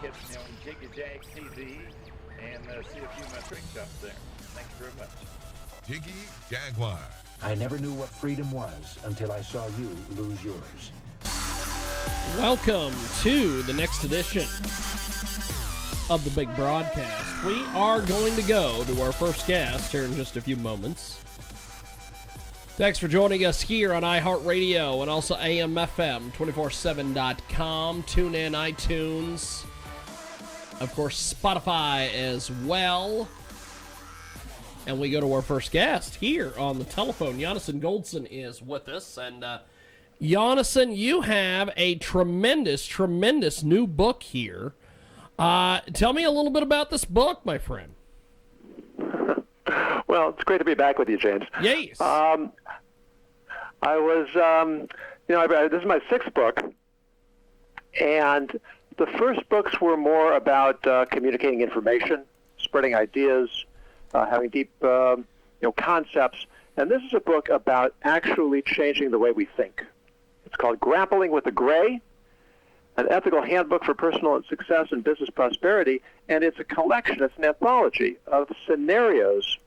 catch me on Jiggy TV and see a few of my trick shots there. Thank you very much. Jiggy Jaguar. I never knew what freedom was until I saw you lose yours. Welcome to the next edition of the big broadcast. We are going to go to our first guest here in just a few moments. Thanks for joining us here on iHeartRadio and also AMFM247.com. Tune in, iTunes, of course, Spotify as well. And we go to our first guest here on the telephone. Yonason Goldson is with us. And Yonason, you have a tremendous new book here. Tell me a little bit about this book, my friend. Well, it's great to be back with you, James. Yes. I was, this is my sixth book, and the first books were more about communicating information, spreading ideas, having deep, concepts, and this is a book about actually changing the way we think. It's called Grappling with the Gray, an ethical handbook for personal success and business prosperity, and it's a collection, it's an anthology of scenarios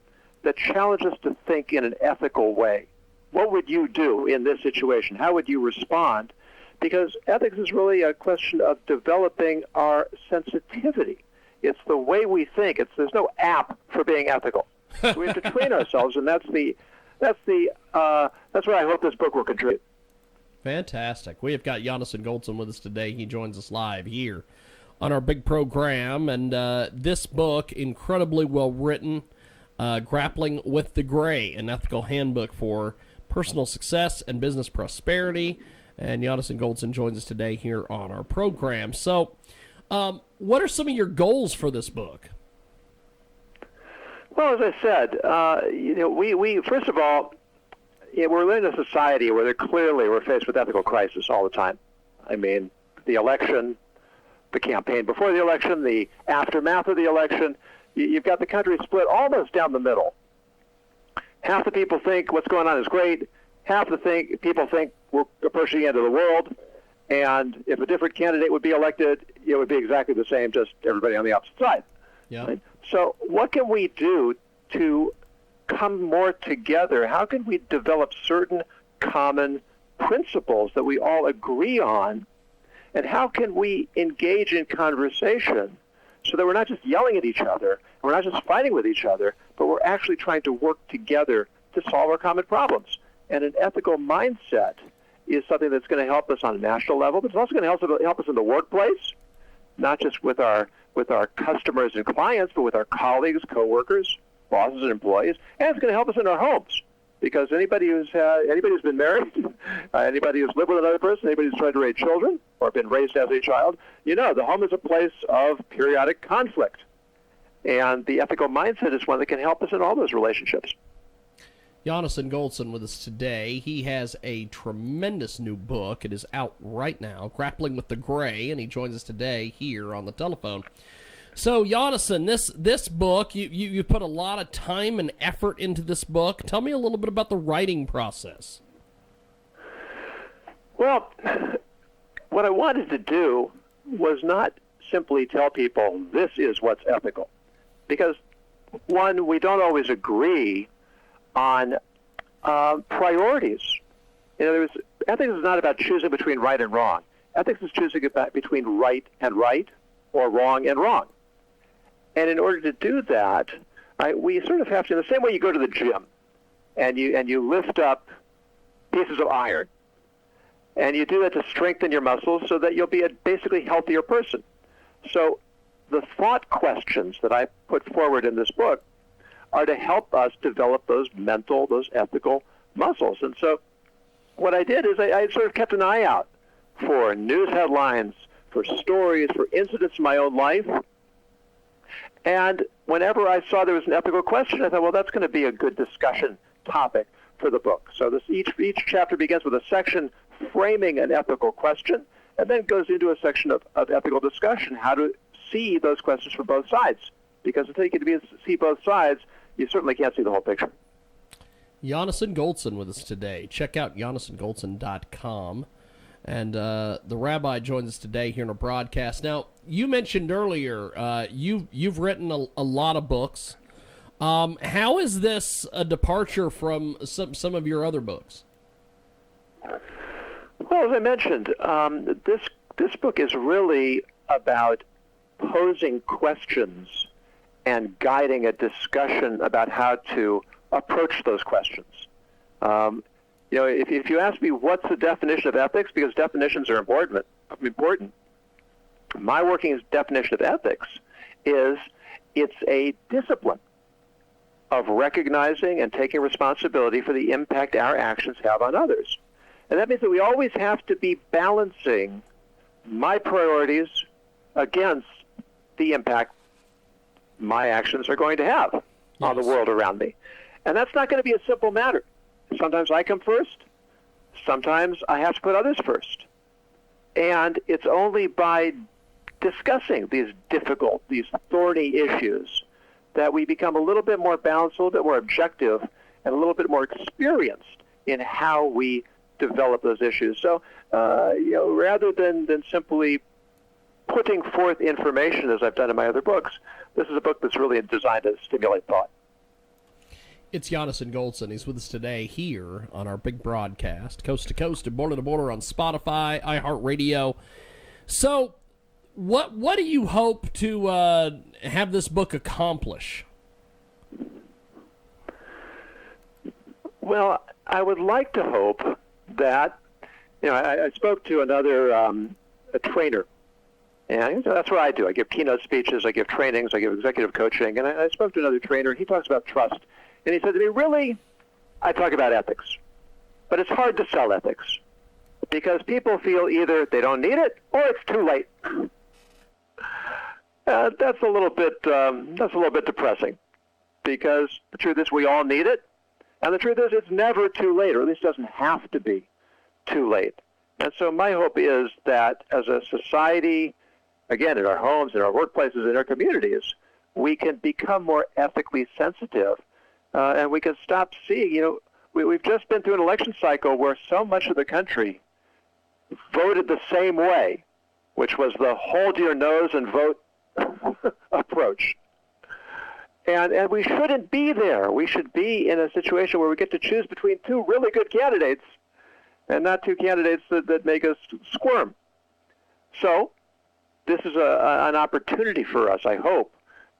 that challenge us to think in an ethical way. What would you do in this situation? How would you respond? Because ethics is really a question of developing our sensitivity. It's the way we think. There's no app for being ethical. So we have to train ourselves, and that's what I hope this book will contribute. Fantastic. We have got Yonason Goldson with us today. He joins us live here on our big program, and this book, incredibly well written, Grappling with the Gray, an ethical handbook for personal success and business prosperity. And Yonason Goldson joins us today here on our program. So, what are some of your goals for this book? Well, as I said, we first of all, we're in a society where we're faced with ethical crisis all the time. I mean, the election, the campaign before the election, the aftermath of the election. You've got the country split almost down the middle. Half the people think what's going on is great. Half the people think we're approaching the end of the world. And if a different candidate would be elected, it would be exactly the same, just everybody on the opposite side. Yeah. Right? So what can we do to come more together? How can we develop certain common principles that we all agree on? And how can we engage in conversation so that we're not just yelling at each other, we're not just fighting with each other, but we're actually trying to work together to solve our common problems? And an ethical mindset is something that's going to help us on a national level, but it's also going to help us in the workplace, not just with our customers and clients, but with our colleagues, coworkers, bosses, and employees. And it's going to help us in our homes, because anybody who's been married, anybody who's lived with another person, anybody who's tried to raise children or been raised as a child, the home is a place of periodic conflict. And the ethical mindset is one that can help us in all those relationships. Yonason Goldson with us today. He has a tremendous new book. It is out right now, Grappling with the Gray, and he joins us today here on the telephone. So, Yonason, this book, you put a lot of time and effort into this book. Tell me a little bit about the writing process. Well, what I wanted to do was not simply tell people this is what's ethical. Because, one, we don't always agree on priorities. Ethics is not about choosing between right and wrong. Ethics is choosing between right and right or wrong and wrong. And in order to do that, we sort of have to, in the same way you go to the gym and you lift up pieces of iron, and you do that to strengthen your muscles so that you'll be a basically healthier person. So the thought questions that I put forward in this book are to help us develop those ethical muscles. And so what I did is I sort of kept an eye out for news headlines, for stories, for incidents in my own life. And whenever I saw there was an ethical question, I thought, well, that's going to be a good discussion topic for the book. So each chapter begins with a section framing an ethical question, and then goes into a section of ethical discussion, how to see those questions from both sides. Because until you can see both sides, you certainly can't see the whole picture. Yonason Goldson with us today. Check out YonasonGoldson.com. And the rabbi joins us today here in a broadcast. Now, you mentioned earlier you've written a lot of books. How is this a departure from some of your other books? Well, as I mentioned, this book is really about posing questions and guiding a discussion about how to approach those questions. If you ask me what's the definition of ethics, because definitions are important, my working definition of ethics is it's a discipline of recognizing and taking responsibility for the impact our actions have on others. And that means that we always have to be balancing my priorities against the impact my actions are going to have on the world around me. And that's not going to be a simple matter. Sometimes I come first. Sometimes I have to put others first. And it's only by discussing these difficult, these thorny issues that we become a little bit more balanced, a little bit more objective, and a little bit more experienced in how we develop those issues. So, rather than simply putting forth information as I've done in my other books, this is a book that's really designed to stimulate thought. It's Yonason Goldson. He's with us today here on our big broadcast, coast to coast and border to border on Spotify, iHeartRadio. So, what do you hope to have this book accomplish? Well, I would like to hope that, I spoke to another a trainer, and that's what I do. I give keynote speeches, I give trainings, I give executive coaching, and I spoke to another trainer. He talks about trust, and he said to me, really, I talk about ethics, but it's hard to sell ethics because people feel either they don't need it or it's too late. That's a little bit depressing, because the truth is we all need it, and the truth is it's never too late, or at least doesn't have to be too late. And so my hope is that as a society, again, in our homes, in our workplaces, in our communities, we can become more ethically sensitive, and we can stop seeing, we've just been through an election cycle where so much of the country voted the same way, which was the hold your nose and vote approach. And we shouldn't be there. We should be in a situation where we get to choose between two really good candidates and not two candidates that make us squirm. So this is an opportunity for us, I hope,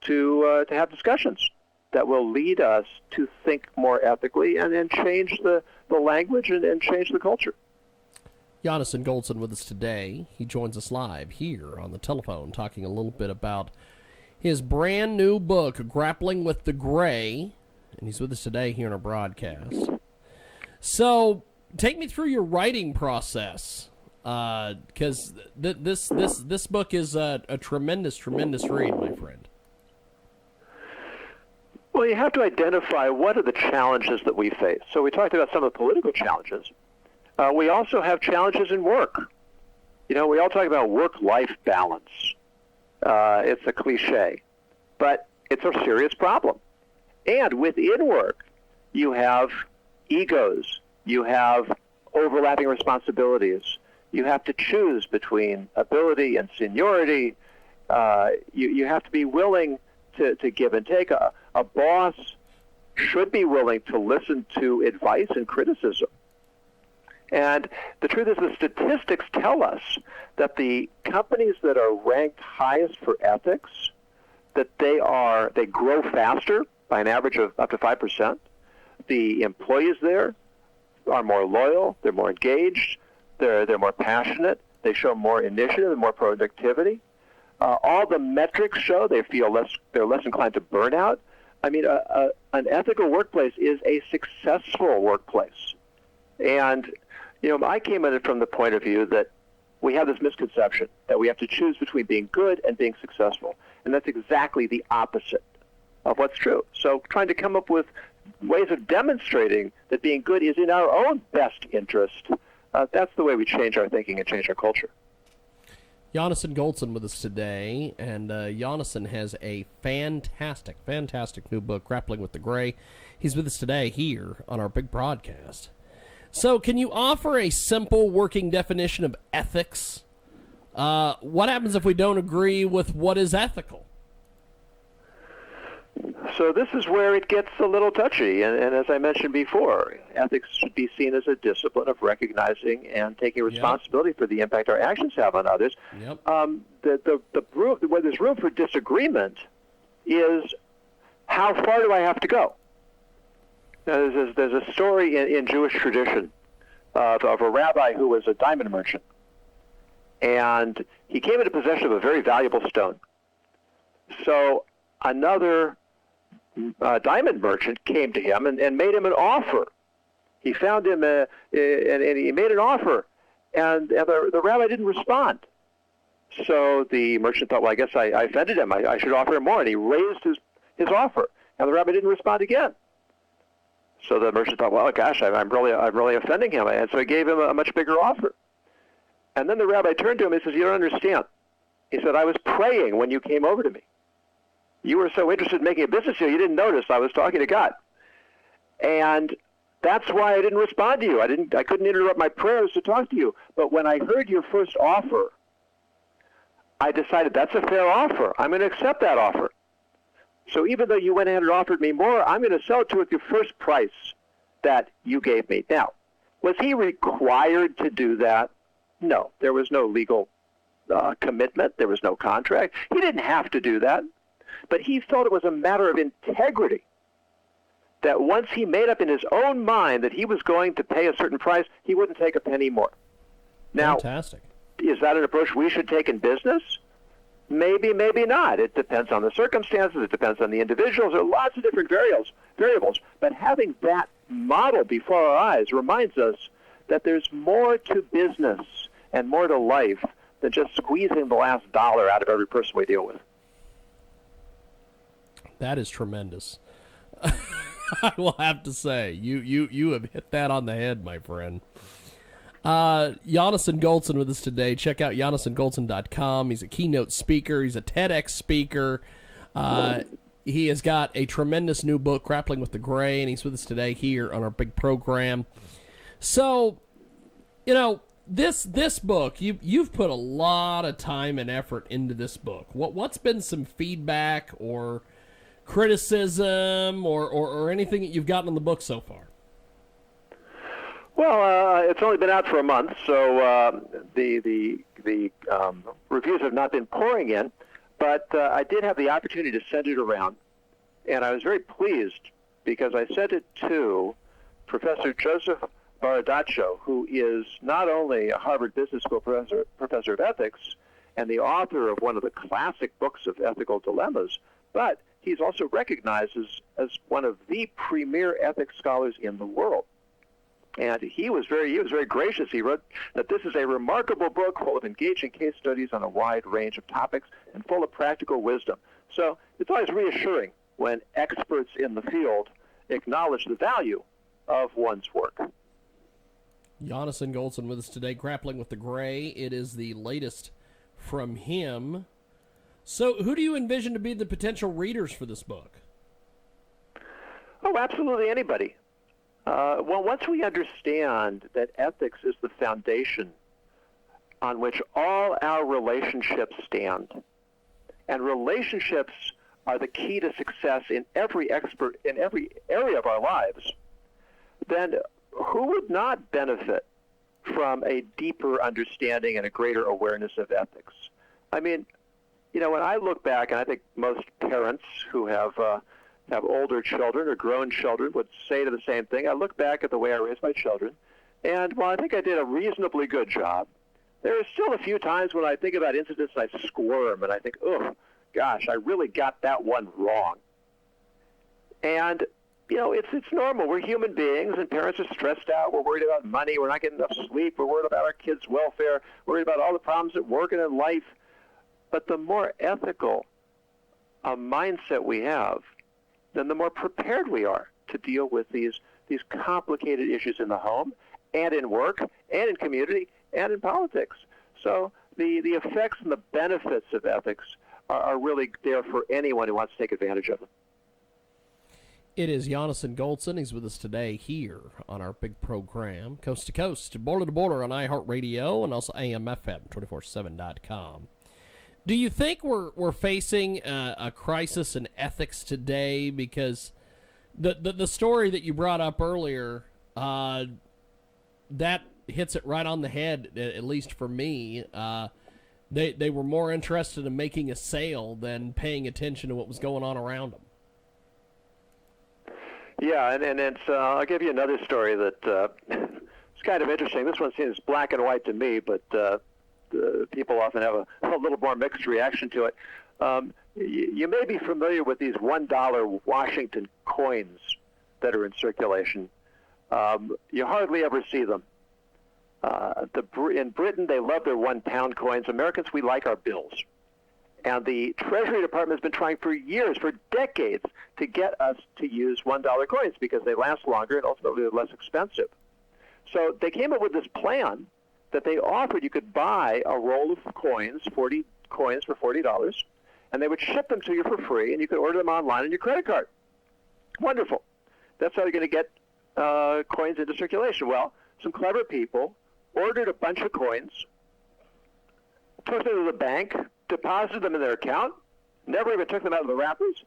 to have discussions that will lead us to think more ethically and change the language and change the culture. Yonason Goldson with us today. He joins us live here on the telephone, talking a little bit about his brand new book, Grappling with the Gray, and he's with us today here in our broadcast. So, take me through your writing process, because this book is a tremendous read, my friend. Well, you have to identify what are the challenges that we face. So we talked about some of the political challenges. We also have challenges in work. We all talk about work-life balance. It's a cliche, but it's a serious problem. And within work, you have egos. You have overlapping responsibilities. You have to choose between ability and seniority. You have to be willing to give and take. A boss should be willing to listen to advice and criticism. And the truth is the statistics tell us that the companies that are ranked highest for ethics, that they grow faster by an average of up to 5%. The employees there are more loyal, they're more engaged, they're more passionate, they show more initiative and more productivity. All the metrics show they're less inclined to burnout. I mean, an ethical workplace is a successful workplace. And I came at it from the point of view that we have this misconception that we have to choose between being good and being successful. And that's exactly the opposite of what's true. So trying to come up with ways of demonstrating that being good is in our own best interest, that's the way we change our thinking and change our culture. Yonason Goldson with us today, and Yonason has a fantastic new book, Grappling with the Gray. He's with us today here on our big broadcast. So can you offer a simple working definition of ethics? What happens if we don't agree with what is ethical? So this is where it gets a little touchy, and as I mentioned before, ethics should be seen as a discipline of recognizing and taking responsibility for the impact our actions have on others. Yep. Where there's room for disagreement is how far do I have to go? Now, there's a story in Jewish tradition of a rabbi who was a diamond merchant, and he came into possession of a very valuable stone. So another diamond merchant came to him and made him an offer. He found him and he made an offer, and the rabbi didn't respond. So the merchant thought, well, I guess I offended him. I should offer him more, and he raised his offer, and the rabbi didn't respond again. So the merchant thought, well, gosh, I'm really offending him, and so he gave him a much bigger offer. And then the rabbi turned to him and says, you don't understand. He said, I was praying when you came over to me. You were so interested in making a business deal, you didn't notice I was talking to God. And that's why I didn't respond to you. I couldn't interrupt my prayers to talk to you. But when I heard your first offer, I decided that's a fair offer. I'm going to accept that offer. So even though you went ahead and offered me more, I'm going to sell it to you at the first price that you gave me. Now, was he required to do that? No. There was no legal commitment. There was no contract. He didn't have to do that. But he felt it was a matter of integrity that once he made up in his own mind that he was going to pay a certain price, he wouldn't take a penny more. Now, fantastic. Is that an approach we should take in business? Maybe, maybe not. It depends on the circumstances. It depends on the individuals. There are lots of different variables. But having that model before our eyes reminds us that there's more to business and more to life than just squeezing the last dollar out of every person we deal with. That is tremendous. I will have to say, you have hit that on the head, my friend. Yonason Goldson with us today. Check out YonasonGoldson.com. He's a keynote speaker. He's a TEDx speaker. He has got a tremendous new book, Grappling with the Gray, and he's with us today here on our big program. So, this book, you've put a lot of time and effort into this book. What's been some feedback or criticism or anything that you've gotten on the book so far? Well, it's only been out for a month, so the reviews have not been pouring in, but I did have the opportunity to send it around, and I was very pleased because I sent it to Professor Joseph Baradaccio, who is not only a Harvard Business School professor of ethics and the author of one of the classic books of ethical dilemmas, but he's also recognized as one of the premier ethics scholars in the world. And he was very gracious. He wrote that this is a remarkable book full of engaging case studies on a wide range of topics and full of practical wisdom. So it's always reassuring when experts in the field acknowledge the value of one's work. Yonason Goldson with us today, Grappling with the Gray. It is the latest from him. So who do you envision to be the potential readers for this book? Oh, absolutely anybody. Well, once we understand that ethics is the foundation on which all our relationships stand, and relationships are the key to success in every area of our lives, then who would not benefit from a deeper understanding and a greater awareness of ethics? I mean, when I look back, and I think most parents who have older children or grown children would say to the same thing. I look back at the way I raised my children, and while I think I did a reasonably good job, there are still a few times when I think about incidents and I squirm, and I think, oh, gosh, I really got that one wrong. And, it's normal. We're human beings, and parents are stressed out. We're worried about money. We're not getting enough sleep. We're worried about our kids' welfare. We're worried about all the problems at work and in life. But the more ethical a mindset we have, then the more prepared we are to deal with these complicated issues in the home and in work and in community and in politics. So the effects and the benefits of ethics are really there for anyone who wants to take advantage of them. It is Yonason Goldson. He's with us today here on our big program, coast to coast, border to border on iHeartRadio and also AMFM247.com. Do you think we're facing a crisis in ethics today? Because the story that you brought up earlier, that hits it right on the head, at least for me. They were more interested in making a sale than paying attention to what was going on around them. Yeah, and it's I'll give you another story that it's kind of interesting. This one seems black and white to me, but people often have a little more mixed reaction to it. You may be familiar with these $1 Washington coins that are in circulation. You hardly ever see them. In Britain, they love their £1 coins. Americans, we like our bills. And the Treasury Department has been trying for years, for decades, to get us to use $1 coins because they last longer and ultimately they're less expensive. So they came up with this plan that they offered. You could buy a roll of coins, 40 coins for $40, and they would ship them to you for free, and you could order them online on your credit card. Wonderful. That's how you're going to get coins into circulation. Well, some clever people ordered a bunch of coins, took them to the bank, deposited them in their account, never even took them out of the wrappers,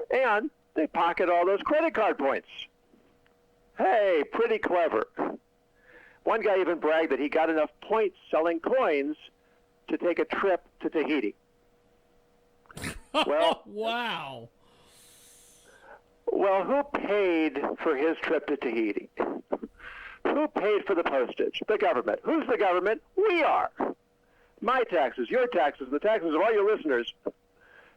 and they pocket all those credit card points. Hey, pretty clever. One guy even bragged that he got enough points selling coins to take a trip to Tahiti. Well, wow. Well, who paid for his trip to Tahiti? Who paid for the postage? The government. Who's the government? We are. My taxes, your taxes, the taxes of all your listeners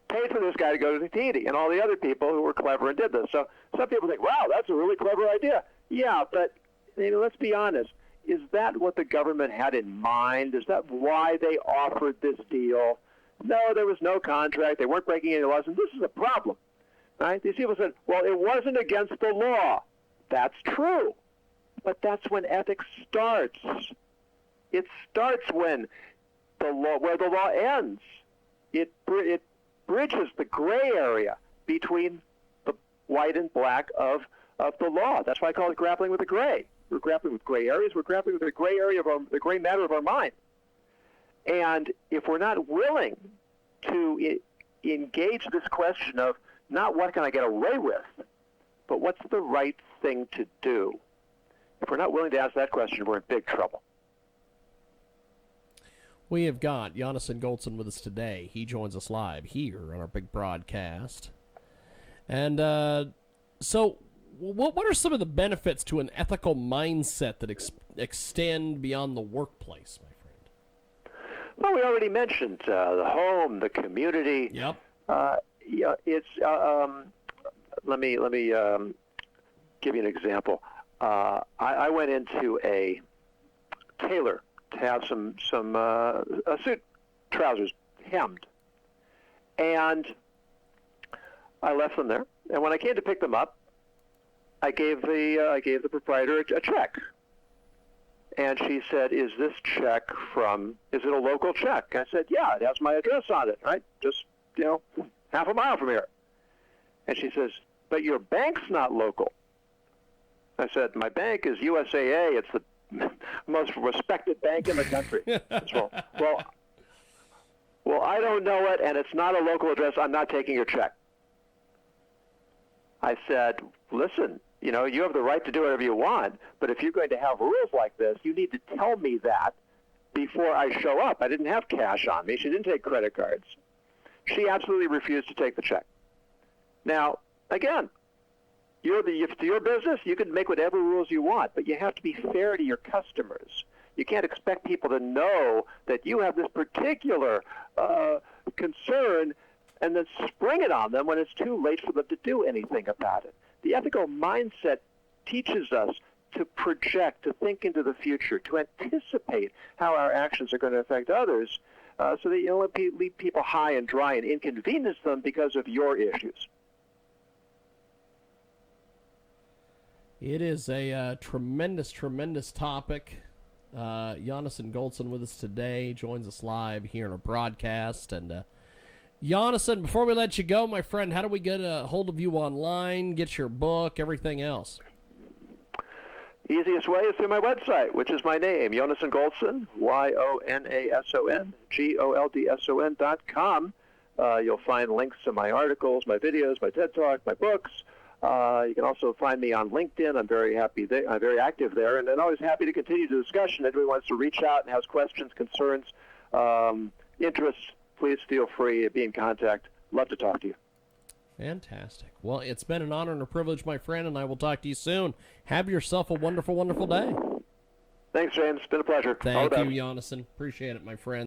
paid for this guy to go to Tahiti and all the other people who were clever and did this. So some people think, wow, that's a really clever idea. Yeah, but let's be honest. Is that what the government had in mind? Is that why they offered this deal? No, there was no contract. They weren't breaking any laws, and this is a problem. Right? These people said, well, it wasn't against the law. That's true. But that's when ethics starts. It starts when where the law ends. It bridges the gray area between the white and black of the law. That's why I call it grappling with the gray. We're grappling with gray areas. We're grappling with the gray area of the gray matter of our mind. And if we're not willing to engage this question of not what can I get away with, but what's the right thing to do, if we're not willing to ask that question, we're in big trouble. We have got Yonason Goldson with us today. He joins us live here on our big broadcast. And so what are some of the benefits to an ethical mindset that extend beyond the workplace, my friend? Well, we already mentioned the home, the community. Yep. Yeah, it's. Let me give you an example. I went into a tailor to have some suit trousers hemmed, and I left them there. And when I came to pick them up, I gave the proprietor a check. And she said, is it a local check? I said, yeah, it has my address on it, right? Just, half a mile from here. And she says, but your bank's not local. I said, my bank is USAA. It's the most respected bank in the country. Well, I don't know it, and it's not a local address. I'm not taking your check. I said, listen, you have the right to do whatever you want, but if you're going to have rules like this, you need to tell me that before I show up. I didn't have cash on me. She didn't take credit cards. She absolutely refused to take the check. Now, again, it's your business. You can make whatever rules you want, but you have to be fair to your customers. You can't expect people to know that you have this particular concern and then spring it on them when it's too late for them to do anything about it. The ethical mindset teaches us to project, to think into the future, to anticipate how our actions are going to affect others so that you don't leave people high and dry and inconvenience them because of your issues. It is a tremendous, tremendous topic. Yonason Goldson with us today, joins us live here in our broadcast. And Yonason, before we let you go, my friend, how do we get a hold of you online, get your book, everything else? Easiest way is through my website, which is my name, Yonason Goldson, YONASON, GOLDSON.com. You'll find links to my articles, my videos, my TED Talk, my books. You can also find me on LinkedIn. I'm very happy. I'm very active there, and I'm always happy to continue the discussion. Everyone wants to reach out and has questions, concerns, interests. Please feel free to be in contact. Love to talk to you. Fantastic. Well, it's been an honor and a privilege, my friend, and I will talk to you soon. Have yourself a wonderful, wonderful day. Thanks, James. It's been a pleasure. All the Thank best. you, Yonason. Appreciate it, my friend.